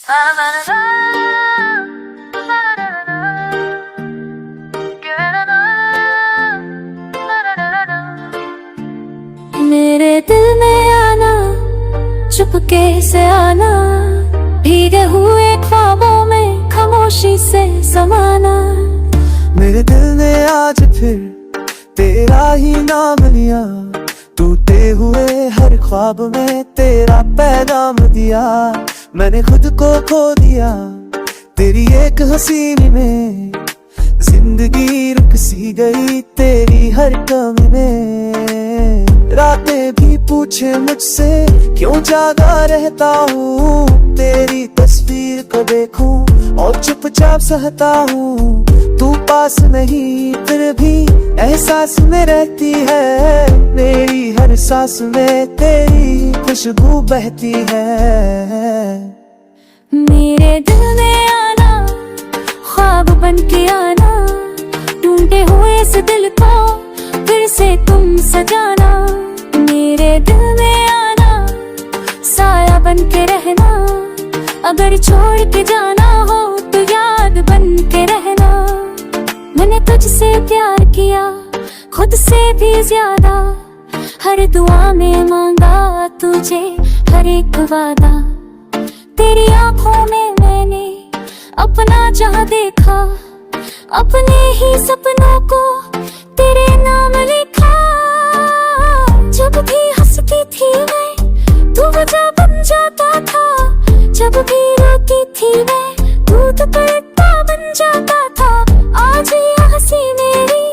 मेरे दिल में आना, चुपके से आना, भीगे हुए ख्वाबों में खामोशी से समाना। मेरे दिल ने आज फिर तेरा ही नाम लिया, टूटे हुए हर ख्वाब में तेरा पैगाम दिया। मैंने खुद को खो दिया तेरी एक हसीनी में, जिंदगी रुक सी गई तेरी हर कमी में। रातें भी पूछे मुझसे क्यों जागा रहता हूँ, तेरी तस्वीर को देखूं और चुपचाप सहता हूँ। तू पास नहीं फिर भी एहसास में रहती है, मेरी हर सांस में तेरी खुशबू बहती है। मेरे दिल में आना, ख्वाब बन के आना, टूटे हुए इस दिल को फिर से तुम सजाना। मेरे दिल में आना, साया बन के रहना, अगर छोड़ के जाना हो तो याद बन के रहना। मैंने तुझसे प्यार किया खुद से भी ज्यादा, हर दुआ में मांगा तुझे हर एक वादा। तेरी आंखों में मैंने अपना जहां देखा, अपने ही सपनों को तेरे नाम लिखा। जब भी हंसती थी मैं तू वजह बन जाता था, जब भी रोती थी मैं तू दुपट्टा बन जाता था। आज ये हंसी मेरी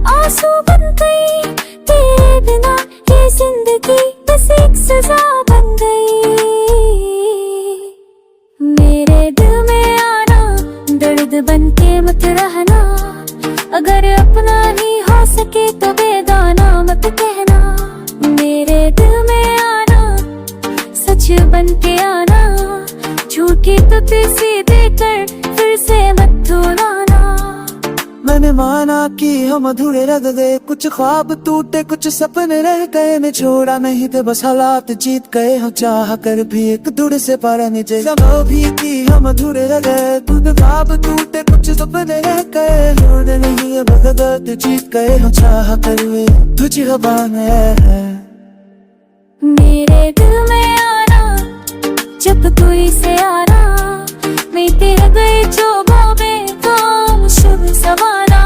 आंसू बन गई, तेरे बिना ये जिंदगी बस एक सजा बन गई। मेरे दिल में आना, दर्द बन के मत रहना, अगर अपना ही हो सके तो बेगाना मत कहना। मेरे दिल में आना, सच बन के आना, झूठी तो सीधे कर फिर से मत धुलाना। मैंने माना कि हम अधूरे रह गए, कुछ ख्वाब टूटे कुछ सपने रह गए। मैं छोड़ा नहीं थे बस हालात जीत गए, हम चाह कर भी एक दूर से पारा नीचे। समा भी कि हम अधूरे रह गए, कुछ ख्वाब टूटे कुछ सपने रह गए। छोड़े नहीं अब दर्द जीत गए, हम चाह कर भी तुझी हवा में है। मेरे दिल में आना, जब कोई से आना, मैं तेरे गए चोबों में काम शुभ सवाना।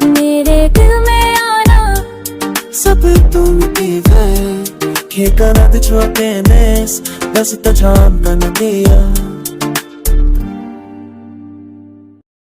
मेरे दिल में आना, सब तुम की वे, के कनद छोटे नेस, बस तो जान कन दी